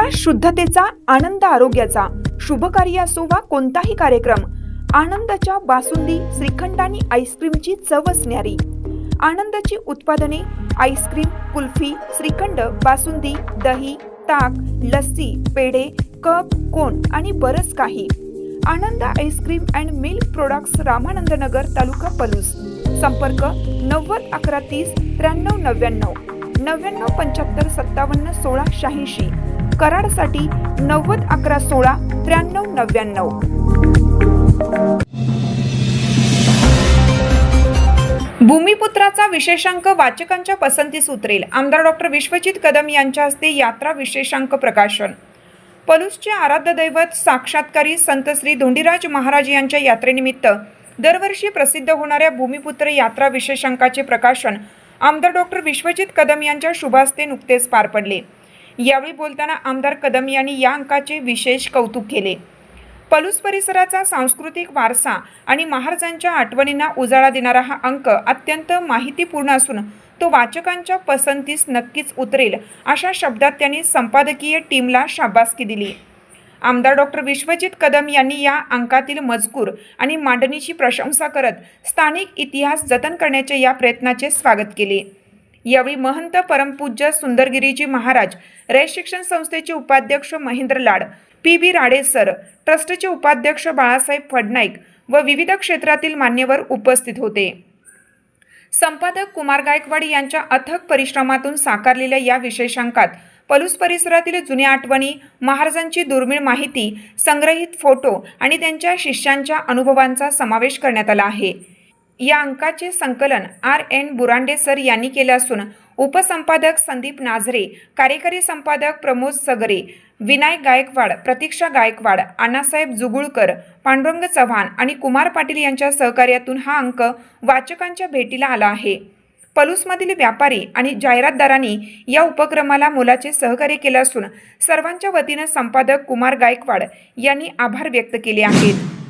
विश्वास शुद्धतेचा, आनंद आरोग्याचा, शुभ कार्य असो वा कोणताही कार्यक्रम, आनंदाच्या बासुंदी, श्रीखंड आणि आईस्क्रीमची चवच न्यारी. आनंदाची उत्पादने आईस्क्रीम, कुल्फी, श्रीखंड, बासुंदी, दही, ताक, लस्सी, पेढे, कप, कोन आणि बरंच काही. Anand ice cream and milk products, Ramanand Nagar, taluka Palus. संपर्क 90 11 30 93 99 99 75 57 16 86. कराडसाठी 90 11 16 93 99. भूमिपुत्राचा विशेषांक वाचकांच्या पसंतीस उतरेल. आमदार डॉक्टर विश्वजित कदम यांच्या हस्ते यात्रा विशेषांक प्रकाशन. पलूसचे आराध्य दैवत साक्षात्कारी संत श्री धोंडीराज महाराज यांच्या यात्रेनिमित्त दरवर्षी प्रसिद्ध होणाऱ्या भूमिपुत्र यात्रा विशेषांकाचे प्रकाशन आमदार डॉक्टर विश्वजित कदम यांच्या शुभहस्ते नुकतेच पार पडले. यावेळी बोलताना आमदार कदम यांनी या अंकाचे विशेष कौतुक केले. पलूस परिसराचा सांस्कृतिक वारसा आणि महाराजांच्या आठवणींना उजाळा देणारा हा अंक अत्यंत माहितीपूर्ण असून तो वाचकांच्या पसंतीस नक्कीच उतरेल अशा शब्दात त्यांनी संपादकीय टीमला शाबासकी दिली. आमदार डॉक्टर विश्वजित कदम यांनी या अंकातील मजकूर आणि मांडणीची प्रशंसा करत स्थानिक इतिहास जतन करण्याच्या या प्रयत्नाचे स्वागत केले. यावेळी महंत परमपूज्य सुंदरगिरीजी महाराज, रयत शिक्षण संस्थेचे उपाध्यक्ष महेंद्र लाड, PB राडे सर, ट्रस्टचे उपाध्यक्ष बाळासाहेब फडनाईक व विविध क्षेत्रातील मान्यवर उपस्थित होते. संपादक कुमार गायकवाड यांच्या अथक परिश्रमातून साकारलेल्या या विशेषांकात पलूस परिसरातील जुन्या आठवणी, महाराजांची दुर्मिळ माहिती, संग्रहित फोटो आणि त्यांच्या शिष्यांच्या अनुभवांचा समावेश करण्यात आला आहे. या अंकाचे संकलन RN बुरांडे सर यांनी केले असून उपसंपादक संदीप नाझरे, कार्यकारी संपादक प्रमोद सगरे, विनायक गायकवाड, प्रतीक्षा गायकवाड, अण्णासाहेब जुगुळकर, पांडुरंग चव्हाण आणि कुमार पाटील यांच्या सहकार्यातून हा अंक वाचकांच्या भेटीला आला आहे. पलूसमधील व्यापारी आणि जाहिरातदारांनी या उपक्रमाला मोलाचे सहकार्य केले असून सर्वांच्या वतीनं संपादक कुमार गायकवाड यांनी आभार व्यक्त केले आहेत.